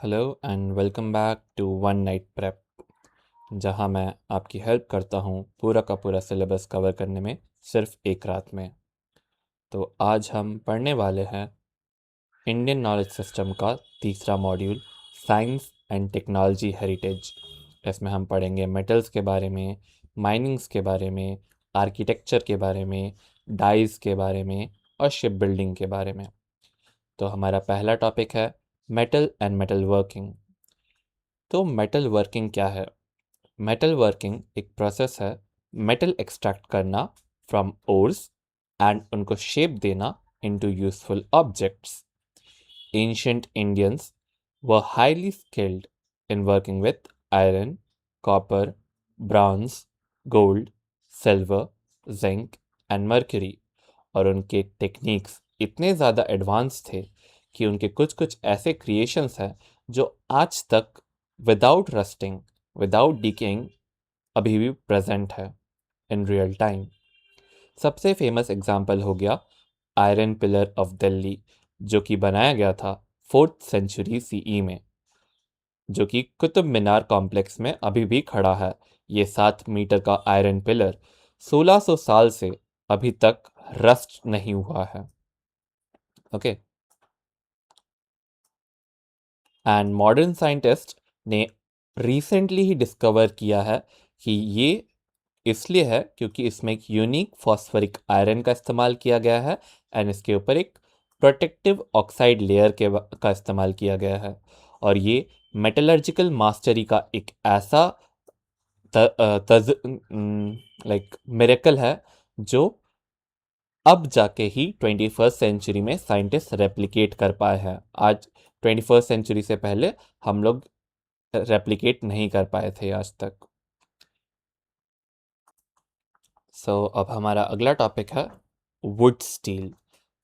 Hello and welcome back to one night prep, जहां मैं आपकी हेल्प करता हूं पूरा का पूरा सिलेबस कवर करने में सिर्फ एक रात में। तो आज हम पढ़ने वाले हैं इंडियन नॉलेज सिस्टम का तीसरा module, science and technology heritage. इसमें हम पढ़ेंगे मेटल्स के बारे में, माइनिंग्स के बारे में, आर्किटेक्चर के बारे में, डाइज के बारे में और शिप बिल्डिंग के बारे में। तो हमारा पहला टॉपिक है मेटल एंड मेटल वर्किंग। तो मेटल वर्किंग क्या है? मेटल वर्किंग एक प्रोसेस है मेटल एक्सट्रैक्ट करना फ्रॉम ओर्स एंड उनको शेप देना into useful objects. Ancient Indians were highly skilled in working with iron, copper, bronze, gold, silver, zinc and mercury, और उनके टेक्निक्स इतने ज़्यादा एडवांस थे कि उनके कुछ कुछ ऐसे क्रिएशंस हैं जो आज तक विदाउट रस्टिंग, विदाउट डिकेइंग अभी भी प्रेजेंट है इन रियल टाइम। सबसे फेमस एग्जाम्पल हो गया आयरन पिलर ऑफ दिल्ली, जो कि बनाया गया था 4th सेंचुरी सीई में, जो कि कुतुब मीनार कॉम्प्लेक्स में अभी भी खड़ा है। ये 7 मीटर का आयरन पिलर 1600 साल से अभी तक रस्ट नहीं हुआ है। ओके, एंड मॉडर्न साइंटिस्ट ने रिसेंटली ही डिस्कवर किया है कि ये इसलिए है क्योंकि इसमें एक यूनिक फॉस्फरिक आयरन का इस्तेमाल किया गया है एंड इसके ऊपर एक प्रोटेक्टिव ऑक्साइड लेयर का इस्तेमाल किया गया है। और ये मेटलर्जिकल मास्टरी का एक ऐसा लाइक मिरेकल है जो अब जाके ही 21st सेंचुरी में साइंटिस्ट रेप्लिकेट कर पाए हैं। आज 21st सेंचुरी से पहले हम लोग रेप्लिकेट नहीं कर पाए थे आज तक। अब हमारा अगला टॉपिक है वुड स्टील।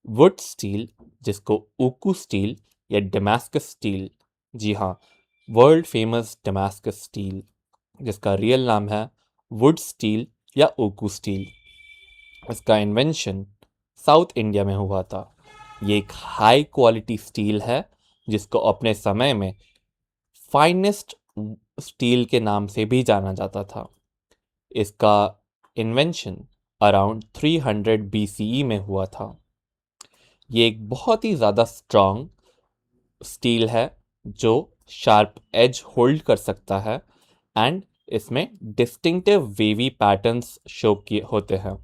वुड स्टील, जिसको उकू स्टील या डेमास्कस स्टील, जी हाँ, वर्ल्ड फेमस डेमास्कस स्टील, जिसका रियल नाम है वुड स्टील या उकू स्टील। इसका इन्वेंशन साउथ इंडिया में हुआ था। ये एक हाई क्वालिटी स्टील है जिसको अपने समय में फाइनेस्ट स्टील के नाम से भी जाना जाता था। इसका इन्वेंशन अराउंड 300 BCE में हुआ था। ये एक बहुत ही ज़्यादा स्ट्रॉन्ग स्टील है जो शार्प एज होल्ड कर सकता है एंड इसमें डिस्टिंक्टिव वेवी पैटर्न्स शो किए होते हैं।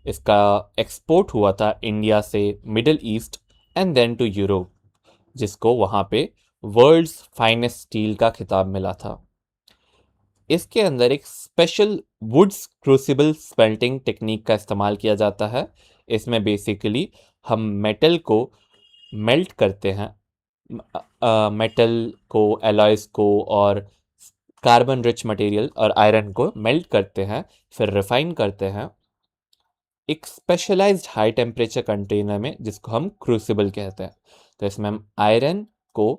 इसका एक्सपोर्ट हुआ था इंडिया से Middle East and then to Europe, जिसको वहाँ पे वर्ल्ड्स फाइनेस्ट स्टील का खिताब मिला था। इसके अंदर एक special wootz crucible smelting technique का इस्तेमाल किया जाता है। इसमें बेसिकली हम मेटल को मेल्ट करते हैं, मेटल को, एलॉयज को और कार्बन रिच मटेरियल और आयरन को मेल्ट करते हैं, फिर रिफाइन करते हैं एक स्पेशलाइज्ड हाई टेम्परेचर कंटेनर में, जिसको हम क्रूसिबल कहते हैं। तो इसमें हम आयरन को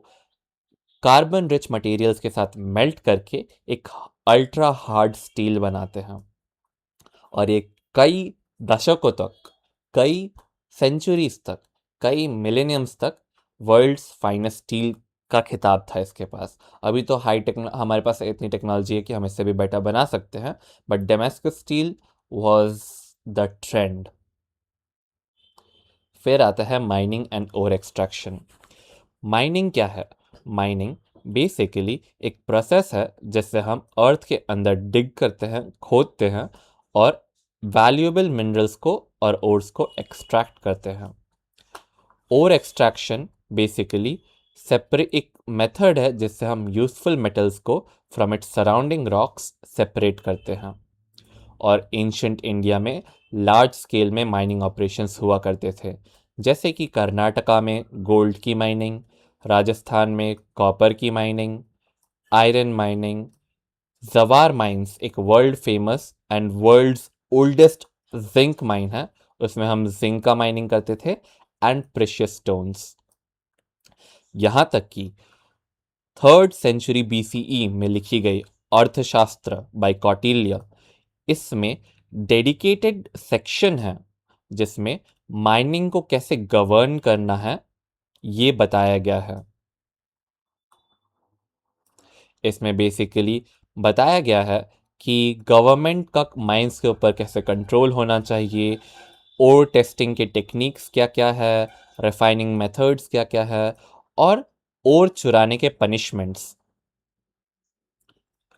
कार्बन रिच मटेरियल्स के साथ मेल्ट करके एक अल्ट्रा हार्ड स्टील बनाते हैं। और ये कई दशकों तक, कई सेंचुरीज तक, कई मिलेनियम्स तक वर्ल्ड्स फाइनेस्ट स्टील का खिताब था इसके पास। अभी तो हमारे पास इतनी टेक्नोलॉजी है कि हम इससे भी बेटर बना सकते हैं, but Damascus steel was the trend. फिर आता है mining and ore extraction. Mining क्या है? माइनिंग बेसिकली एक प्रोसेस है जिससे हम अर्थ के अंदर डिग करते हैं, खोदते हैं और वैल्यूएबल मिनरल्स को और ओर्स को एक्सट्रैक्ट करते हैं। ओर एक्सट्रैक्शन बेसिकली सेपरेट एक मेथड है जिससे हम यूजफुल मेटल्स को from its surrounding rocks separate करते हैं। और एंशिएंट इंडिया में लार्ज स्केल में माइनिंग ऑपरेशंस हुआ करते थे, जैसे कि कर्नाटका में गोल्ड की माइनिंग, राजस्थान में कॉपर की mining, iron mining, Zawar mines एक world famous and world's oldest zinc mine है, उसमें हम जिंक का माइनिंग करते थे, एंड प्रेशियस स्टोन्स। यहाँ तक कि 3rd सेंचुरी BCE में लिखी गई अर्थशास्त्र बाय कौटिल्य, इसमें डेडिकेटेड सेक्शन है जिसमें माइनिंग को कैसे गवर्न करना है ये बताया गया है। इसमें बेसिकली बताया गया है कि गवर्नमेंट का माइंस के ऊपर कैसे कंट्रोल होना चाहिए, ओर टेस्टिंग के टेक्निक्स क्या क्या है, रिफाइनिंग मेथड्स क्या क्या है, और ओर चुराने के पनिशमेंट्स।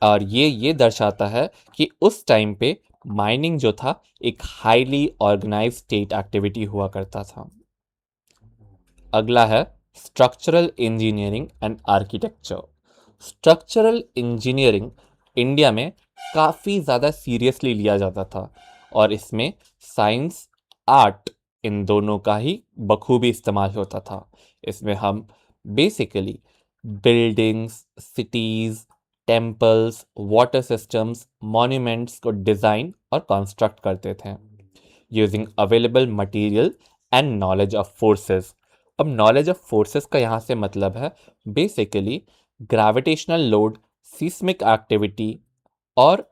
और ये दर्शाता है कि उस टाइम पे माइनिंग जो था एक हाईली ऑर्गेनाइज्ड स्टेट एक्टिविटी हुआ करता था। अगला है structural engineering and architecture. Structural engineering India में काफ़ी ज़्यादा सीरियसली लिया जाता था और इसमें साइंस, आर्ट, इन दोनों का ही बखूबी इस्तेमाल होता था। इसमें हम basically buildings, cities, temples, water systems, monuments को डिज़ाइन और कंस्ट्रक्ट करते थे using available material and knowledge of forces. अब नॉलेज ऑफ फोर्सेस का यहाँ से मतलब है basically gravitational load, seismic activity और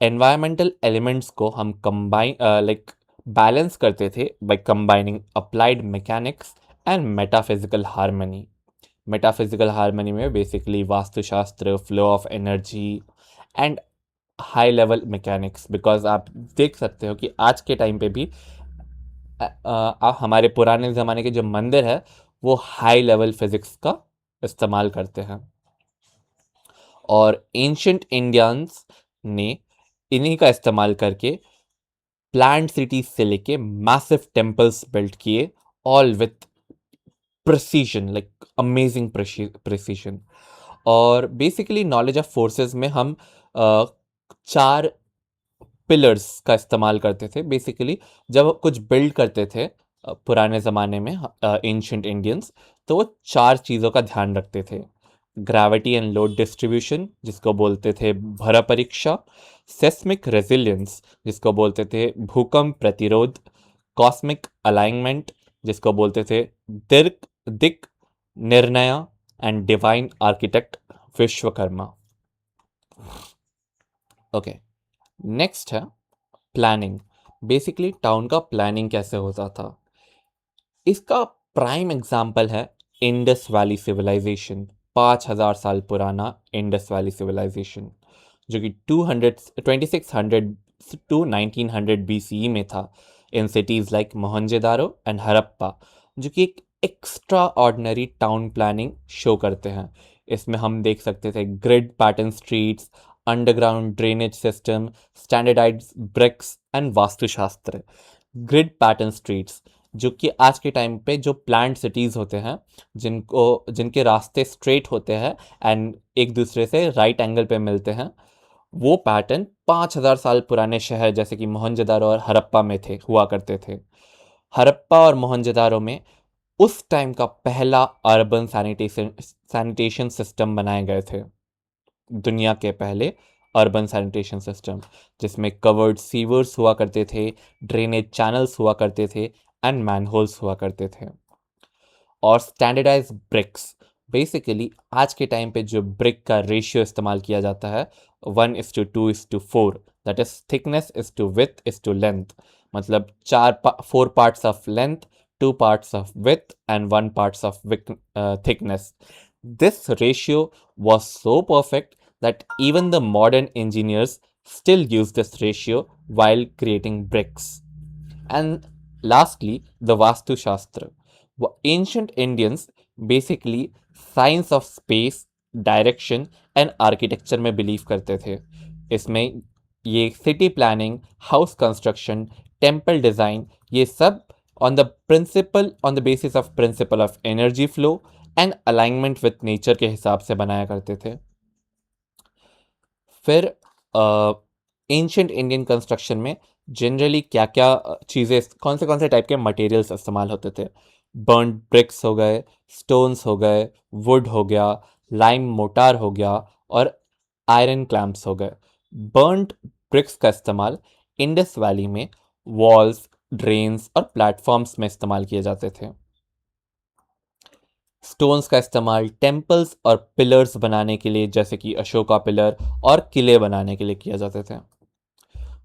एनवायरमेंटल एलिमेंट्स को हम कंबाइन बैलेंस करते थे by combining applied mechanics and metaphysical harmony. Metaphysical harmony में basically Vastushastra, flow of energy and high level mechanics. Because आप देख सकते हो कि आज के टाइम पे भी हमारे पुराने ज़माने के जो मंदिर है वो हाई लेवल फिजिक्स का इस्तेमाल करते हैं। और एंशंट इंडियंस ने इन्हीं का इस्तेमाल करके प्लांट सिटीज से लेके मैसिव टेम्पल्स बिल्ड किए, all with precision, like amazing precision. और बेसिकली नॉलेज ऑफ फोर्सेस में हम चार पिलर्स का इस्तेमाल करते थे। बेसिकली जब कुछ बिल्ड करते थे पुराने ज़माने में एंशंट इंडियंस, तो वो चार चीज़ों का ध्यान रखते थे। ग्रेविटी एंड लोड डिस्ट्रीब्यूशन, जिसको बोलते थे भरा परीक्षा। सेस्मिक रेजिलियंस, जिसको बोलते थे भूकंप प्रतिरोध। कॉस्मिक अलाइनमेंट, जिसको बोलते थे दिर्क दिक निर्णय। And divine architect Vishwakarma. Okay, next है प्लानिंग। बेसिकली टाउन का प्लानिंग कैसे होता था, इसका प्राइम एग्जाम्पल है इंडस वैली सिविलाइजेशन। 5,000 साल पुराना इंडस वैली सिविलाइजेशन, जो कि 2600 टू 1900 BCE में था in cities like Mohenjodaro and Harappa, जो कि एक extraordinary town planning show करते हैं। इसमें हम देख सकते थे grid pattern streets, underground drainage system, standardised bricks and Vastushastra. Grid pattern streets, जो कि आज के टाइम पे जो प्लान्ड सिटीज़ होते हैं, जिनके रास्ते स्ट्रेट होते हैं एंड एक दूसरे से राइट एंगल पे मिलते हैं, वो पैटर्न 5,000 साल पुराने शहर जैसे कि मोहनजोदारो और हड़प्पा में थे, हुआ करते थे। हड़प्पा और मोहनजोदारो में उस टाइम का पहला अर्बन सैनिटेशन सिस्टम बनाए गए थे, दुनिया के पहले अर्बन सैनिटेशन सिस्टम, जिसमें कवर्ड सीवर्स हुआ करते थे, ड्रेनेज चैनल्स हुआ करते थे एंड मैनहोल्स हुआ करते थे। और स्टैंडर्डाइज ब्रिक्स, बेसिकली आज के टाइम पे जो ब्रिक का रेशियो इस्तेमाल किया जाता है 1:2:4, that is thickness is to width is to length. मतलब 4 parts of length, 2 parts of width and 1 parts of thickness. This ratio was so perfect that even the modern engineers still use this ratio while creating bricks. And lastly, the Vastu Shastra. Ancient Indians basically science of space, direction and architecture में believe करते थे। इसमें ये city planning, house construction, temple design, ये सब on the basis of principle of energy flow and alignment with nature के हिसाब से बनाया करते थे। फिर एंशंट इंडियन कंस्ट्रक्शन में जनरली क्या क्या चीज़ें, कौन से टाइप के मटेरियल्स इस्तेमाल होते थे। बर्न्ड ब्रिक्स हो गए, स्टोन्स हो गए, वुड हो गया, लाइम मोटार हो गया और आयरन क्लैम्प्स हो गए। बर्न्ड ब्रिक्स का इस्तेमाल इंडस वैली में वॉल्स, ड्रेन्स और प्लेटफॉर्म्स में इस्तेमाल किए जाते थे। स्टोन्स का इस्तेमाल टेम्पल्स और पिलर्स बनाने के लिए, जैसे कि अशोका पिलर, और किले बनाने के लिए किया जाते थे।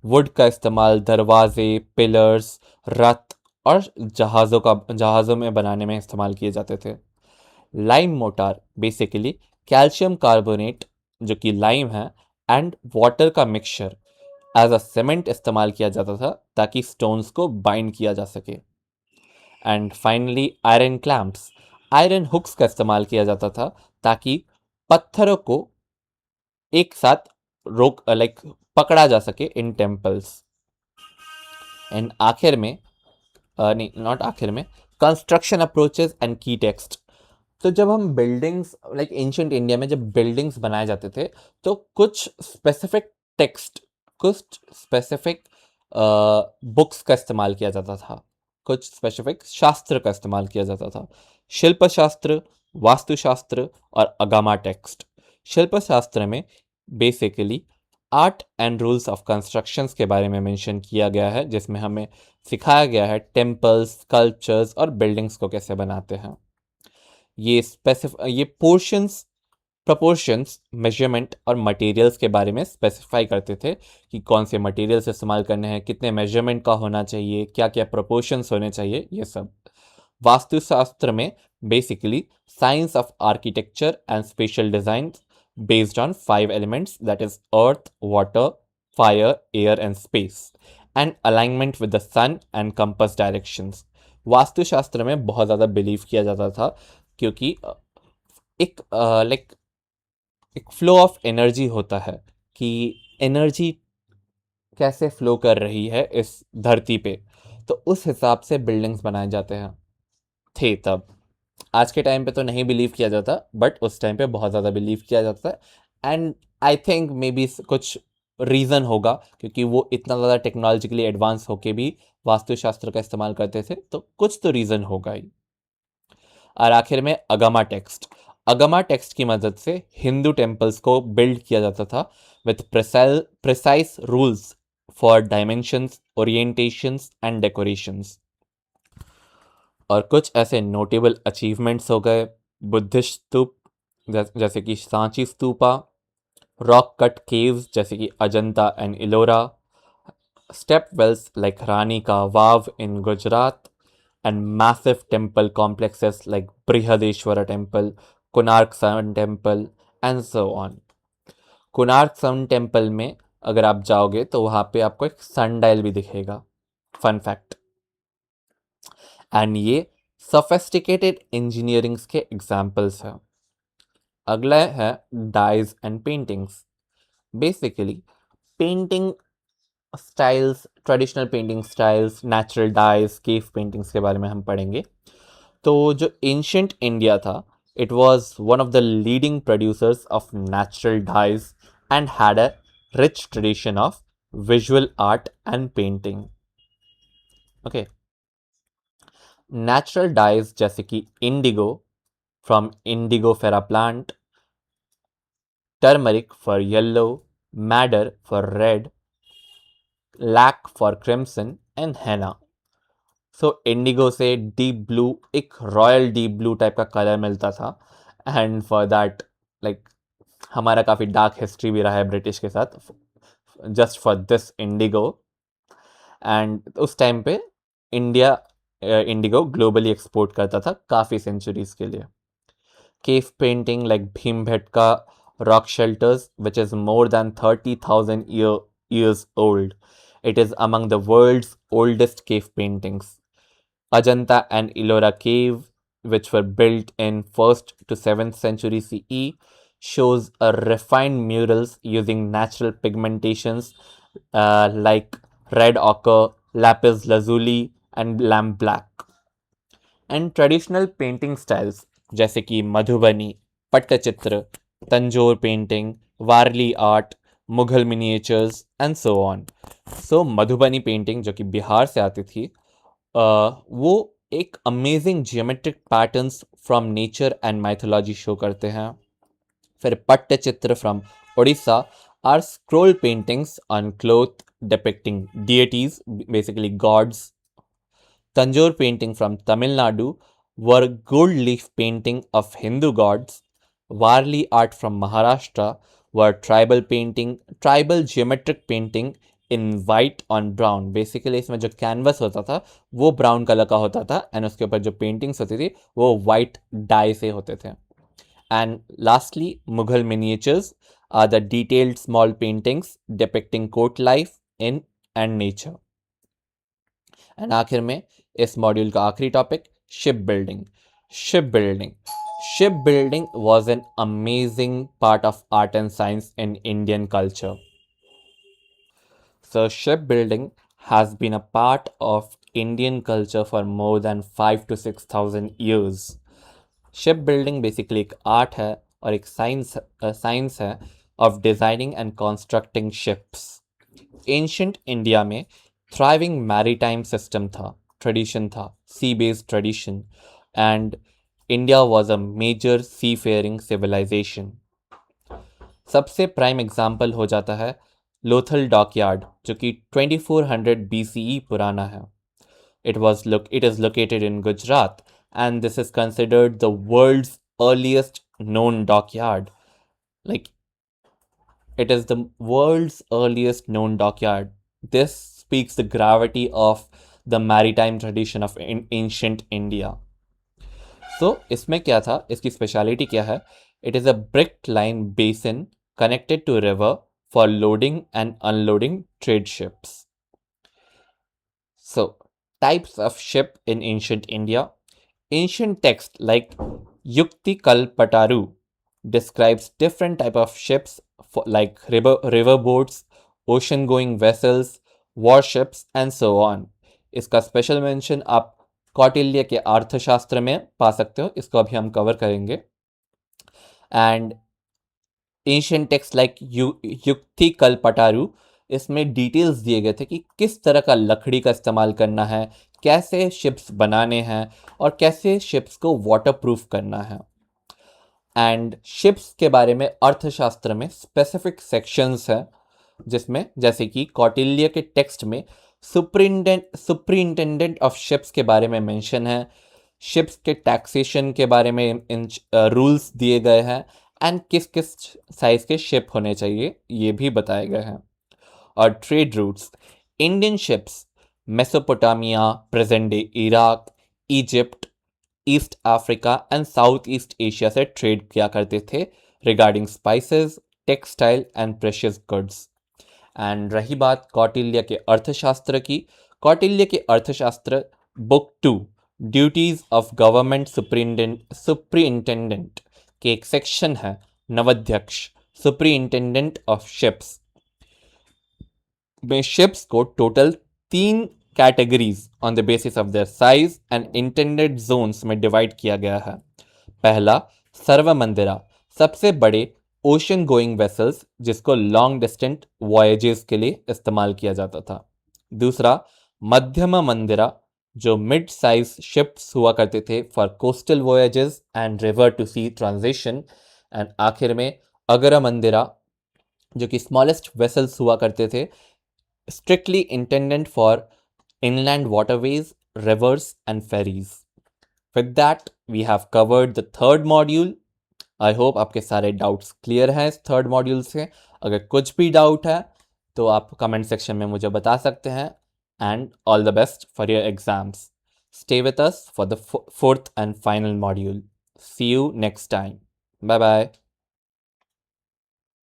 वुड का इस्तेमाल दरवाजे, पिलर्स, रथ और जहाज़ों में बनाने में इस्तेमाल किए जाते थे। Lime motor basically calcium carbonate जो कि लाइम है, एंड वाटर का मिक्सचर एज अ सीमेंट इस्तेमाल किया जाता था ताकि स्टोन्स को बाइंड किया जा सके। And finally iron clamps, iron hooks का इस्तेमाल किया जाता था ताकि पत्थरों को एक साथ रोक लाइक पकड़ा जा सके इन टेम्पल्स। एंड आखिर में नहीं नॉट आखिर में, कंस्ट्रक्शन अप्रोचेस एंड की टेक्स्ट। तो जब हम बिल्डिंग्स लाइक एंशियंट इंडिया में जब बिल्डिंग्स बनाए जाते थे तो कुछ स्पेसिफिक टेक्स्ट, कुछ स्पेसिफिक बुक्स का इस्तेमाल किया जाता था, कुछ स्पेसिफिक शास्त्र का इस्तेमाल किया जाता था। शिल्प शास्त्र, वास्तुशास्त्र और अगामा टेक्स्ट। शिल्प शास्त्र में basically art and rules of constructions के बारे में मेंशन किया गया है, जिसमें हमें सिखाया गया है टेम्पल्स, स्कल्पचर्स और बिल्डिंग्स को कैसे बनाते हैं। ये पोर्शंस, प्रपोर्शंस, मेजरमेंट और मटेरियल्स के बारे में स्पेसिफाई करते थे कि कौन से मटेरियल्स इस्तेमाल करने हैं, कितने मेजरमेंट का होना चाहिए, क्या क्या प्रपोर्शंस होने चाहिए, ये सब। वास्तुशास्त्र में basically science of architecture and spatial design based on 5 elements, that is earth, water, fire, air and space, and alignment with the sun and compass directions. Vastushastra में बहुत ज़्यादा बिलीव किया जाता था क्योंकि एक लाइक एक फ्लो ऑफ एनर्जी होता है कि एनर्जी कैसे फ्लो कर रही है इस धरती पे, तो उस हिसाब से बिल्डिंग्स बनाए जाते हैं थे तब। आज के टाइम पे तो नहीं बिलीव किया जाता, बट उस टाइम पे बहुत ज़्यादा बिलीव किया जाता है। And I think may be कुछ रीज़न होगा क्योंकि वो इतना ज़्यादा टेक्नोलॉजिकली एडवांस होके भी वास्तुशास्त्र का इस्तेमाल करते थे, तो कुछ तो रीज़न होगा ही। और आखिर में अगमा टेक्स्ट। अगमा टेक्स्ट की मदद से हिंदू टेम्पल्स को बिल्ड किया जाता था with precise rules for dimensions, orientations and decorations. और कुछ ऐसे नोटेबल अचीवमेंट्स हो गए, बुद्धिस्ट स्तूप जैसे कि Sanchi stupa, rock cut caves जैसे कि Ajanta and Ellora, step wells like Rani Ka Vav in Gujarat, and massive temple complexes like Brihadeshwara Temple, Konark Sun Temple, and so on. Konark sun temple में अगर आप जाओगे तो वहाँ पे आपको एक सनडायल भी दिखेगा, फन फैक्ट। एंड ये सोफिस्टिकेटेड इंजीनियरिंग्स के एग्जाम्पल्स हैं। अगला है dyes and paintings. Basically painting styles, traditional painting styles, natural dyes, cave paintings के बारे में हम पढ़ेंगे। तो जो एंशियंट इंडिया था, it was one of the leading producers of natural dyes and had a rich tradition of visual art and painting. Okay, natural dyes जैसे कि indigo from indigofera plant, turmeric for yellow, मैडर for red, lac for crimson and henna. So indigo से deep blue, एक royal deep blue type का colour मिलता था। And for that like हमारा काफ़ी dark history भी रहा है ब्रिटिश के साथ, just for this Indigo. And उस टाइम पे इंडिया इंडिगो ग्लोबली एक्सपोर्ट करता था काफ़ी सेंचुरीज के लिए। Cave painting like Bhimbetka rock shelters, which is more than 30,000 years old. It is among the world's oldest cave paintings. Ajanta and Ellora cave, which were built in 1st to 7th century CE, shows a refined murals using natural pigmentations like red ochre, lapis lazuli, and lamp black. And traditional painting styles जैसे कि Madhubani, Pattachitra, Tanjore painting, Warli art, Mughal miniatures and so on. So Madhubani painting जो कि बिहार से आती थी, वो एक amazing geometric patterns from nature and mythology show करते हैं। फिर Pattachitra from Orissa or scroll paintings on cloth depicting deities, basically gods. Tanjore painting from Tamil Nadu were gold leaf painting of Hindu gods. Warli art from Maharashtra were tribal painting, tribal geometric painting in white on brown. Basically इसमें जो canvas होता था वो brown colour का होता था and उसके ऊपर जो पेंटिंग्स होती थी वो वाइट डाई से होते थे। And lastly Mughal miniatures are the detailed small paintings depicting court life in and nature. And आखिर में इस मॉड्यूल का आखिरी topic ship building. Ship building. Ship building was an amazing part of art and science in Indian culture. So, shipbuilding has been a part of Indian culture for more than 5 to 6,000 years. Shipbuilding basically एक art है और एक science है of designing and constructing ships. Ancient India में thriving maritime system था, tradition था, sea-based tradition, and India was a major seafaring civilization. सबसे prime example हो जाता है लोथल डॉकयार्ड जो कि 2400 BCE पुराना है. It is located in Gujarat and this is considered the world's earliest known dockyard. Like it is the world's earliest known dockyard. This speaks the gravity of the maritime tradition of ancient India. So इसमें क्या था, इसकी speciality क्या है? It is a brick line basin connected to river for loading and unloading trade ships. So, types of ship in ancient India. Ancient text like Yukti Kalpataru describes different type of ships like river boats, ocean going vessels, warships and so on. इसका special mention आप कौटिल्य के अर्थशास्त्र में पा सकते हो, इसको अभी हम कवर करेंगे. एंड एंशियंट टेक्स्ट लाइक युक्ति कल्पटारू, इसमें डिटेल्स दिए गए थे कि किस तरह का लकड़ी का इस्तेमाल करना है, कैसे शिप्स बनाने हैं और कैसे शिप्स को वाटरप्रूफ करना है. एंड शिप्स के बारे में अर्थशास्त्र में स्पेसिफिक सेक्शंस हैं जिसमें जैसे कि कौटिल्य के टेक्स्ट में सुपरिंटेंडेंट ऑफ शिप्स के बारे में मेंशन है, शिप्स के टैक्सेशन के बारे में इन रूल्स दिए गए हैं एंड किस किस साइज के शिप होने चाहिए ये भी बताए गए हैं. और trade routes. Indian ships Mesopotamia, present day Iraq, Egypt, East Africa and South East Asia से ट्रेड किया करते थे regarding spices, textile and precious goods. And रही बात कौटिल्य के अर्थशास्त्र की, कौटिल्य के Arthashastra book 2 duties of government superintendent के एक सेक्शन है नवाध्यक्ष सुपरिंटेंडेंट ऑफ शिप्स में शिप्स को total 3 categories on the basis of their size and intended zones में डिवाइड किया गया है. पहला सर्वमंदिरा, सबसे बड़े ओशन गोइंग वेसल्स जिसको लॉन्ग डिस्टेंट वॉयजेस के लिए इस्तेमाल किया जाता था. दूसरा मध्यम मंदिरा जो मिड साइज शिप्स हुआ करते थे for coastal voyages and river to sea transition. And आखिर में अगर मंदिरा जो कि स्मॉलेस्ट वेसल्स हुआ करते थे strictly intended for inland waterways, rivers and ferries. With that, we have covered the third module. I hope आपके सारे डाउट्स क्लियर हैं इस थर्ड मॉड्यूल से. अगर कुछ भी डाउट है तो आप कमेंट सेक्शन में मुझे बता सकते हैं. And all the best for your exams. Stay with us for the fourth and final module. See you next time. Bye bye.